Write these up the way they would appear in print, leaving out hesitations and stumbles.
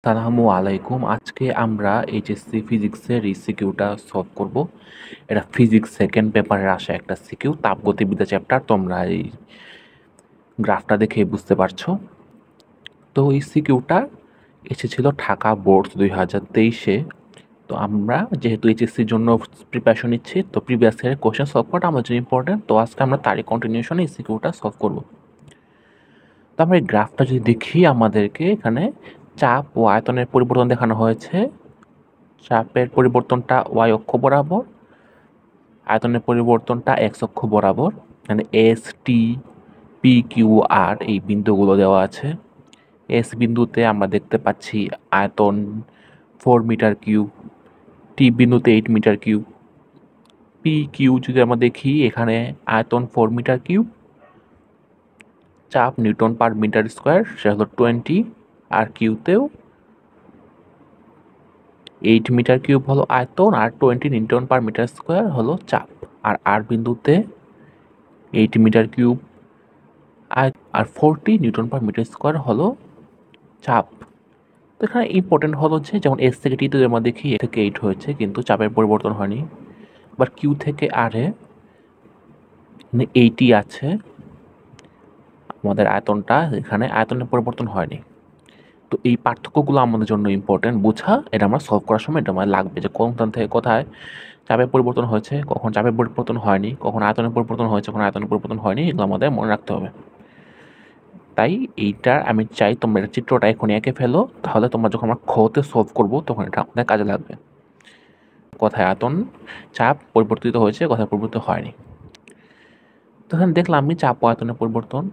আসসালামু আলাইকুম। আজকে আমরা এইচএসসি ফিজিক্সের এই সিকিউটা সলভ করব। এটা ফিজিক্স সেকেন্ড পেপারের আসা একটা সিকিউ, তাপগতিবিদ্যা চ্যাপ্টার। তোমরা এই গ্রাফটা দেখে বুঝতে পারছো। তো এই সিকিউটা এসেছিল ঢাকা বোর্ড 2023-এ। তো আমরা যেহেতু এইচএসসির জন্য প্রিপারেশন নিচ্ছি, তো প্রিভিয়াস ইয়ারের কোশ্চেন সলভ করাটা আমার জন্য ইম্পর্টেন্ট। তো আজকে আমরা তারই কন্টিনিউশনে এই সিকিউটা সলভ করব। তো আমরা এই গ্রাফটা যদি দেখি, আমাদেরকে এখানে চাপ ও আয়তনের পরিবর্তন দেখানো হয়েছে। চাপের পরিবর্তনটা ওয়াই অক্ষ বরাবর, আয়তনের পরিবর্তনটা এক্স অক্ষ বরাবর। মানে এস, টি, পি, কিউ, আর এই বিন্দুগুলো দেওয়া আছে। এস বিন্দুতে আমরা দেখতে পাচ্ছি আয়তন 4 মিটার কিউব, টি বিন্দুতে 8 মিটার কিউব। পি কিউ যদি আমরা দেখি, এখানে আয়তন 4 মিটার কিউব, চাপ নিউটন পার মিটার স্কোয়ার, সেটা হলো 20। আর কিউতেও 8 মিটার কিউব হলো আয়তন, আর 20 নিউটন পার মিটার স্কোয়ার হলো চাপ। আর বিন্দুতে 8 মিটার কিউব আর 40 নিউটন পার মিটার স্কোয়ার হলো চাপ। তো এখানে ইম্পর্টেন্ট হলো যে, যেমন এস থেকে টি তে আমরা দেখি এ থেকে 8 হয়েছে, কিন্তু চাপের পরিবর্তন হয়নি। আবার কিউ থেকে আর এ 80 আছে, আমাদের আয়তনটা এখানে আয়তনের পরিবর্তন হয়নি। তো এই পার্থক্যগুলো আমাদের জন্য ইম্পর্টেন্ট বোঝা। এটা আমরা সলভ করার সময় এটা আমার লাগবে, যে কোন স্থান থেকে কোথায় চাপের পরিবর্তন হয়েছে, কখন চাপের পরিবর্তন হয়নি, কখন আয়তনের পরিবর্তন হয়েছে, কখন আয়তনের পরিবর্তন হয়নি। এগুলো আমাদের মনে রাখতে হবে। তাই এইটার আমি চাই তোমরা এটা চিত্রটা এখনই এঁকে ফেলো, তাহলে তোমরা যখন আমরা খতে সলভ করবো তখন এটা আমাদের কাজে লাগবে। কোথায় আয়তন চাপ পরিবর্তিত হয়েছে, কোথায় পরিবর্তিত হয়নি। তো এখানে দেখলাম আমি চাপ ও আয়তনের পরিবর্তন।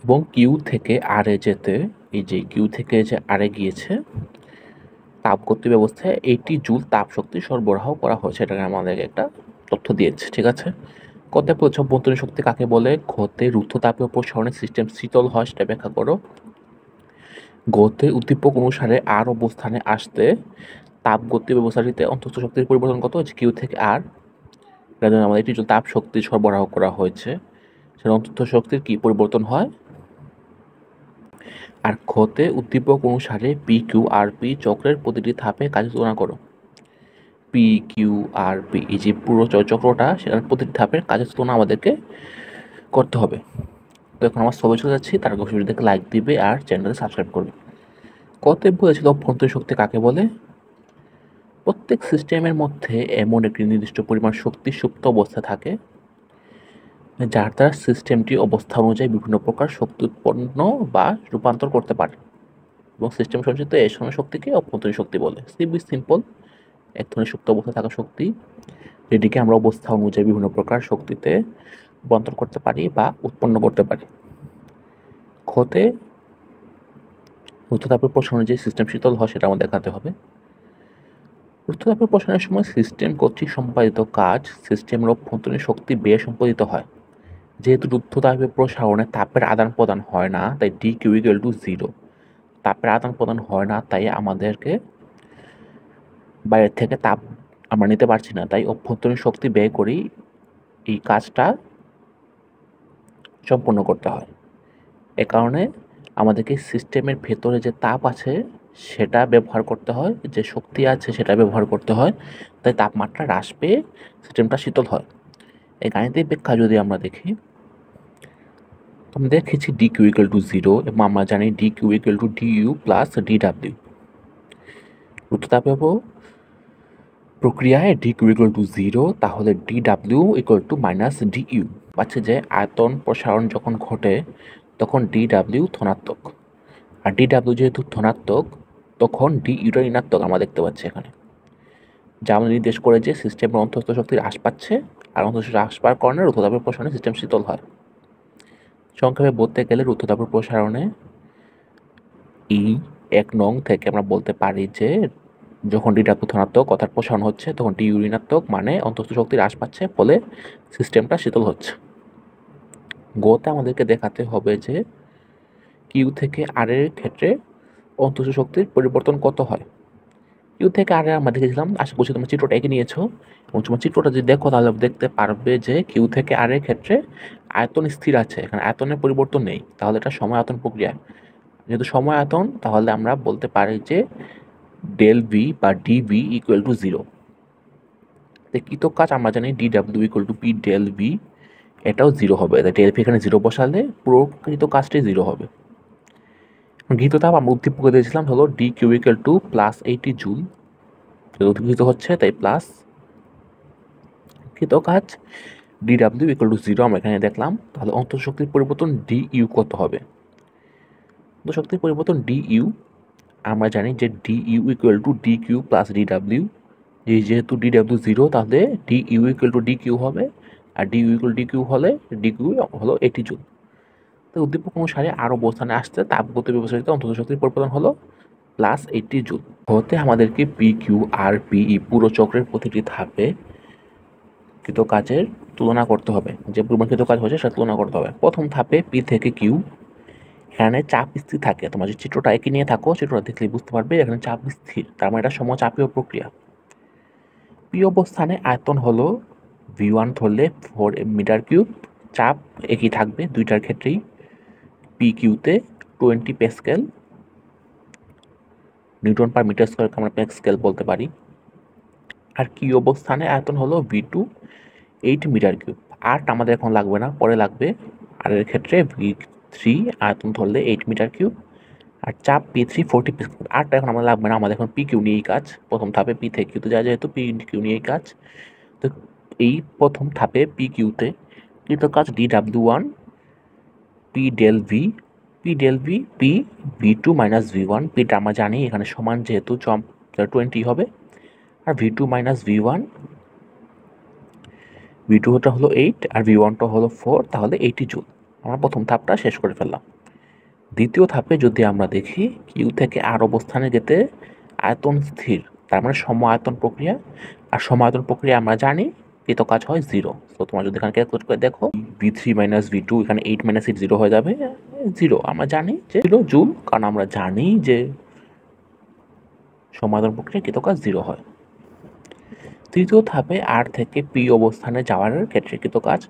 এবং কিউ থেকে আর এ যেতে, এই যে কিউ থেকে যে আর এ গিয়েছে, তাপগতি ব্যবস্থায় 80 জুল তাপ শক্তি সরবরাহ করা হয়েছে। এটা আমাদেরকে একটা তথ্য দিয়েছে, ঠিক আছে। কতে বলছো অভ্যন্তরীণ শক্তি কাকে বলে? ঘতে রুদ্ধতাপীয় প্রসারণে সিস্টেম শীতল হয়, সেটা ব্যাখ্যা করো। গতে উদ্দীপক অনুসারে আর অবস্থানে আসতে তাপগতি ব্যবস্থাটিতে অন্তস্থ শক্তির পরিবর্তন কত? কিউ থেকে আর, এটা জন্য আমাদের একটি তাপ শক্তি সরবরাহ করা হয়েছে, সেটা অন্তস্থ শক্তির কি পরিবর্তন হয়। আর ক্ষতে উদ্দীপক অনুসারে পি কিউ আর পি চক্রের প্রতিটি ধাপে কাজের তুলনা করো। পি কিউ আর পি, এই যে পুরো চক্রটা, সেটার প্রতিটি ধাপের কাজের তুলনা আমাদেরকে করতে হবে। তো এখন আমার সবাই চলে যাচ্ছি, তার অবশ্যই ভিডিওটাকে লাইক দিবে আর চ্যানেলটা সাবস্ক্রাইব করবে। কতে বলেছিল অভ্যন্তরীণ শক্তি কাকে বলে? প্রত্যেক সিস্টেমের মধ্যে এমন একটি নির্দিষ্ট পরিমাণ শক্তি সুপ্ত অবস্থা থাকে, যার দ্বারা সিস্টেমটি অবস্থা অনুযায়ী বিভিন্ন প্রকার শক্তি উৎপন্ন বা রূপান্তর করতে পারে, এবং সিস্টেম সঞ্চিত এই সময় শক্তিকে অভ্যন্তরীণ শক্তি বলে। সিম্পল, এক ধরনের সুপ্ত অবস্থা থাকা শক্তি, যেটিকে আমরা অবস্থা অনুযায়ী বিভিন্ন প্রকার শক্তিতে রূপান্তর করতে পারি বা উৎপন্ন করতে পারি। ক্ষতে রুদ্ধতাপের প্রসারণে যে সিস্টেম শীতল হয়, সেটা আমাদের দেখাতে হবে। রুদ্ধতাপের প্রসারণের সময় সিস্টেম কর্তৃক সম্পাদিত কাজ সিস্টেমের অভ্যন্তরীণ শক্তি ব্যয়ে সম্পাদিত হয়। যেহেতু রুদ্ধতাপের প্রসারণে তাপের আদান প্রদান হয় না, তাই ডি কিউ ইকুয়াল টু 0। তাপের আদান প্রদান হয় না, তাই আমাদেরকে বাইরের থেকে তাপ আমরা নিতে পারছি না, তাই অভ্যন্তরীণ শক্তি ব্যয় করেই এই কাজটা সম্পন্ন করতে হয়। এ কারণে আমাদেরকে সিস্টেমের ভেতরে যে তাপ আছে সেটা ব্যবহার করতে হয়, যে শক্তি আছে সেটা ব্যবহার করতে হয়, তাই তাপমাত্রা হ্রাস পেয়ে সিস্টেমটা শীতল হয়। এই গাণিতিক ব্যাখ্যা যদি আমরা দেখি, আমরা দেখেছি ডি কিউ ইকুয়াল টু 0, এবং আমরা জানি D Q equal to D U plus D W. রুদ্ধতাপীয় প্রক্রিয়ায় ডি কিউ ইকুয়াল টু 0, তাহলে D W equal to minus D U. পাচ্ছে যে আয়তন প্রসারণ যখন ঘটে তখন ডি ডাব্লিউ ধনাত্মক, আর ডি ডাব্লিউ যেহেতু ধনাত্মক, তখন ডি ইউটা ঋণাত্মক আমরা দেখতে পাচ্ছি এখানে, যা আমাদের নির্দেশ করে যে সিস্টেমের অন্তঃস্থ শক্তি হ্রাস পাচ্ছে, আর অন্তঃস্থ হ্রাস পাওয়ার কারণে রুদ্ধতাপের প্রসারণে সিস্টেম শীতল হয়। সংক্ষেপে বলতে গেলে রুদ্ধতাপের প্রসারণে এই 1 নং থেকে আমরা বলতে পারি যে, যখন ডি ডাব্লিউ ধনাত্মক অর্থাৎ প্রসারণ হচ্ছে, তখন ডি ইউ ঋণাত্মক, মানে অন্তঃস্থ শক্তি হ্রাস পাচ্ছে, ফলে সিস্টেমটা শীতল হচ্ছে। গোতে আমাদেরকে দেখাতে হবে যে কিউ থেকে আর এর ক্ষেত্রে অন্তঃস্থ শক্তির পরিবর্তন কত হয়। কিউ থেকে আর আমরা দেখেছিলাম, আশা করছি তোমরা চিত্রটা এঁকে নিয়েছো, এবং তোমার চিত্রটা যদি দেখো তাহলে দেখতে পারবে যে কিউ থেকে আর এর ক্ষেত্রে আয়তন স্থির আছে, এখানে আয়তনের পরিবর্তন নেই, তাহলে এটা সময় আয়তন প্রক্রিয়া। যেহেতু সময় আয়তন, তাহলে আমরা বলতে পারি যে ডেল ভি বা ডিভি ইকুয়াল টু 0। কৃত কাজ আমরা জানি d W equal to p del v, এটাও 0 হবে। ডেল ভি এখানে 0 বসালে পুরো কৃত কাজটাই 0 হবে। গৃহীত তাপ আমরা উদ্দীপকে দিয়েছিলাম হলো d Q equal to +80 joule, উদ্দীপিত হচ্ছে তাই প্লাস। কৃত কাজ ডি ডাব্লিউ ইকুয়াল টু 0 আমরা এখানে দেখলাম। তাহলে অন্তঃ শক্তির পরিবর্তন ডি ইউ কত হবে? অন্তঃ শক্তির পরিবর্তন ডি ইউ আমরা জানি যে D U equal to D Q plus D W. যেহেতু ডি ডাব্লিউ 0, তাহলে D U equal to D Q হবে, আর D U equal D Q হলে ডি কিউ হলো 80 জুল। তো উদ্দীপক অনুসারে আর অবস্থানে আসতে তাপগতি বিবেচিত অন্তঃ শক্তির পরিবর্তন হলো +80 জুল। হতে আমাদেরকে P Q R P E পুরো চক্রের প্রতিটি ধাপে কৃত কাজের তুলনা করতে হবে, যে পরিমাণ কৃত কাজ হয়েছে সেটা তুলনা করতে হবে। প্রথম ধাপে পি থেকে কিউ, এখানে চাপ স্থির থাকে। তোমার যে চিত্রটা এঁকে নিয়ে থাকো, চিত্রটা দেখলে বুঝতে পারবে এখানে চাপ স্থির, তার মানে এটা সমচাপীয় প্রক্রিয়া। পি অবস্থানে আয়তন হলো V1 ধরলে 4 মিটার কিউব, চাপ একই থাকবে দুইটার ক্ষেত্রেই। পি কিউতে 20 প্যাসকেল, নিউটন পার মিটার স্কোয়ারকে আমরা প্যাসকেল বলতে পারি। আর কিউ অবস্থানে আয়তন হলো V2 8 মিটার কিউব। আরটা আমাদের এখন লাগবে না, পরে লাগবে। আর এর ক্ষেত্রে V3 আয়তন ধরলে 8 মিটার কিউব, আর চাপ P3 40 প্যাসকেল। আরটা এখন আমাদের লাগবে না, আমাদের এখন পি কিউ নিয়েই কাজ। প্রথম ধাপে পি থেকে কিউতে যায়, যেহেতু পি কিউ নিয়েই কাজ। তো এই প্রথম ধাপে পি কিউতে কৃত কাজ ডি ডাব্লিউ 1 p del v, p del v p V2 minus V1। পিটা আমরা জানি এখানে সমান, যেহেতু 20 হবে। আর V2 মাইনাস V1, V2টা হলো 8 আর V1টা হলো 4, তাহলে 80 জুল। আমরা প্রথম ধাপটা শেষ করে ফেললাম। দ্বিতীয় ধাপে যদি আমরা দেখি, কিউ থেকে আর অবস্থানে যেতে আয়তন স্থির, তার মানে সম আয়তন প্রক্রিয়া। আর সম আয়তন প্রক্রিয়া আমরা জানি কৃত কাজ হয় 0। তো তোমার যদি এখানে ক্যালকুলেট করে দেখো, V3 মাইনাস V2, এখানে 8 মাইনাস 8 0 হয়ে যাবে 0। আমরা জানি যে 0 জুল, কারণ আমরা জানি যে সম আয়তন প্রক্রিয়া কৃত কাজ 0 হয়। তৃতীয় ধাপে আর থেকে পি অবস্থানে যাওয়ার ক্ষেত্রে কৃত কাজ,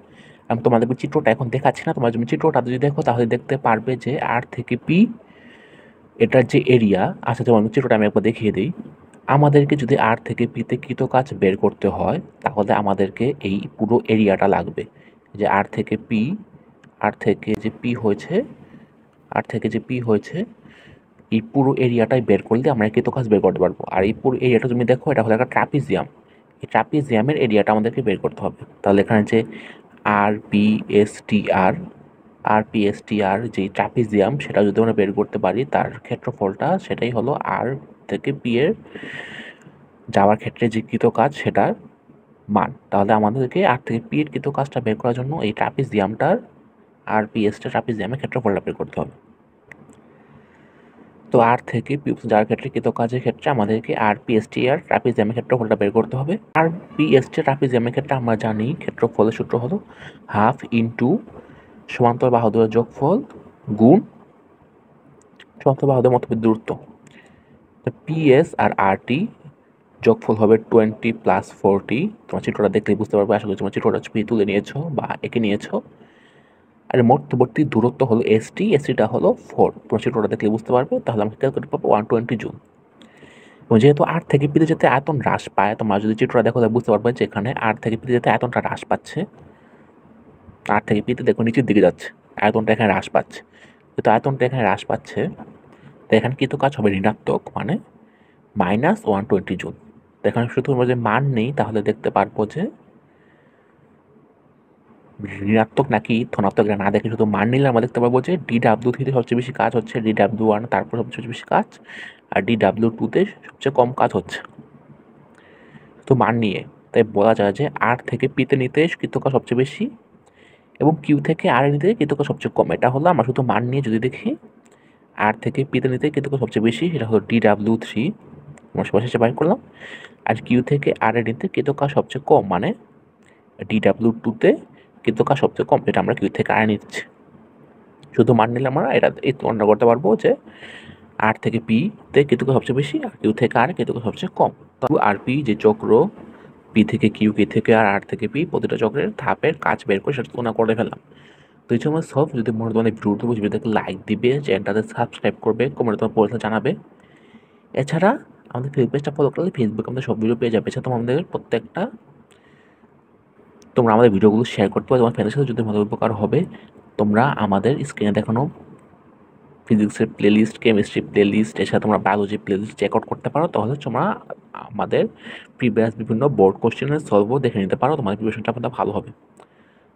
আমি তোমাদের চিত্রটা এখন দেখাচ্ছি না, তোমার যদি চিত্রটা যদি দেখো তাহলে দেখতে পারবে যে আর থেকে পি এটার যে এরিয়া আছে, যেমন চিত্রটা আমি একবার দেখিয়ে দিই। আমাদেরকে যদি আর থেকে পিতে কৃত কাজ বের করতে হয়, তাহলে আমাদেরকে এই পুরো এরিয়াটা লাগবে। যে আর থেকে পি, আর থেকে যে পি হয়েছে, আর থেকে যে পি হয়েছে, এই পুরো এরিয়াটাই বের করলে আমরা কৃত কাজ বের করতে পারবো। আর এই পুরো এরিয়াটা তুমি দেখো, এটা হলো একটা ট্রাপিজিয়াম। এই ট্রাপিজিয়ামের এরিয়াটা আমাদেরকে বের করতে হবে। তাহলে এখানে যে আর পি এস টি আর, আর পি এস টি আর যে ট্রাপিজিয়াম, সেটা যদি আমরা বের করতে পারি, তার ক্ষেত্রফলটা সেটাই হলো আর থেকে পি এর যাওয়ার ক্ষেত্রে যে কৃত কাজ সেটার মান। তাহলে আমাদেরকে আর থেকে পি এর কৃত কাজটা বের করার জন্য এই ট্রাপিজিয়ামটার, আর পি এসটা ট্রাপিজিয়ামের ক্ষেত্রফলটা বের করতে হবে। তো আর থেকে পি যাওয়ার ক্ষেত্রে কৃত কাজের ক্ষেত্রে আমাদেরকে আর পি এস টি আর ট্রাপিজিয়ামের ক্ষেত্রফলটা বের করতে হবে। আর পি এস টি ট্রাপিজিয়ামের ক্ষেত্রে আমরা জানি ক্ষেত্রফলের সূত্র হলো হাফ ইন্টু সমান্তর বাহুদ্বয়ের যোগফল গুণ সমান্তর বাহুদ্বয়ের মধ্যবর্তী দূরত্ব। পি এস আর আর টি যোগফল হবে 20 প্লাস 40। তোমার চিত্রটা দেখলেই বুঝতে পারবে, আশা করি তোমার চিত্রটা ছবি তুলে নিয়েছো বা এঁকে নিয়েছো। আর মধ্যবর্তী দূরত্ব হলো এসটি, এসটিটা হলো 4। তোমার চিত্রটা দেখলে বুঝতে পারবে। তাহলে আমরা ক্যালকুলেট পাবো 120 জুল। এবং যেহেতু আর থেকে পিতে যেতে আয়তন হ্রাস পায়, তোমরা যদি চিত্রটা দেখো তাহলে বুঝতে পারবে যে এখানে আর থেকে পিতে যেতে আয়তনটা হ্রাস পাচ্ছে। আর থেকে পিতে দেখো নিচের দিকে যাচ্ছে, আয়তনটা এখানে হ্রাস পাচ্ছে। যেহেতু আয়তনটা এখানে হ্রাস পাচ্ছে, তো এখানে কিন্তু কাজ হবে ঋণাত্মক, মানে -120 জুল। তো এখানে শুধু আমরা যে মান নেই, তাহলে দেখতে পারবো যে ঋণাত্মক নাকি ধনাত্মক এটা না দেখে শুধু মান নিলে আমরা দেখতে পাবো যে DW3 সবচেয়ে বেশি কাজ হচ্ছে, DW1 তারপর সবচেয়ে বেশি কাজ, আর DW2 সবচেয়ে কম কাজ হচ্ছে। তো মান নিয়ে তাই বলা যায় যে আর থেকে পিতে নিতে কৃতকাজ সবচেয়ে বেশি, এবং কিউ থেকে আর নিতে কৃতকাজ সবচেয়ে কম। এটা হলো আমরা শুধু মান নিয়ে যদি দেখি, আর থেকে পিতে নিতে কৃতকাজ সবচেয়ে বেশি, সেটা হলো DW3, আমরা সর্বশেষে বাইর করলাম। আর কিউ থেকে আর নিতে কৃতকাজ সবচেয়ে কম, মানে DW2 কৃতকাজ সবচেয়ে কম, এটা আমরা কিউ থেকে আর নিচ্ছি। শুধু মান নিলে আমরা এটা এই তুলনা করতে পারবো যে আর থেকে পি তে কৃতকাজ সবচেয়ে বেশি, আর কিউ থেকে আর কৃতকাজ সবচেয়ে কম। তবে আর পি যে চক্র, পি থেকে কিউ, কি থেকে আর থেকে পি, প্রতিটা চক্রের ধাপের কাজ বের করে সেটা তুলনা করে ফেললাম। তো এই জন্য সব যদি মনে তোমাদের ভিডিওটাকে লাইক দিবে, চ্যানেলটাতে সাবস্ক্রাইব করবে, কমেন্টে তোমার পরিচয় জানাবে। এছাড়া আমাদের ফেসবুক পেজটা ফলো করলে ফেসবুকে আমাদের সব ভিডিও পেয়ে যাবে। এছাড়া তোমরা আমাদের ভিডিওগুলো শেয়ার করতে পারো তোমার ফ্রেন্ডের সাথে, যদি তোমাদের উপকার হবে। তোমরা আমাদের স্ক্রিনে দেখানো ফিজিক্সের প্লেলিস্ট, কেমিস্ট্রি প্লেলিস্ট, এছাড়া তোমরা বায়োলজি প্লেলিস্ট চেক আউট করতে পারো। তাহলে তোমরা আমাদের প্রিভিয়াস বিভিন্ন বোর্ড কোশ্চেনের সলভও দেখে নিতে পারো, তোমাদের প্রিপারেশনটা আপনাদের ভালো হবে।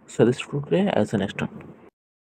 So this today, as a next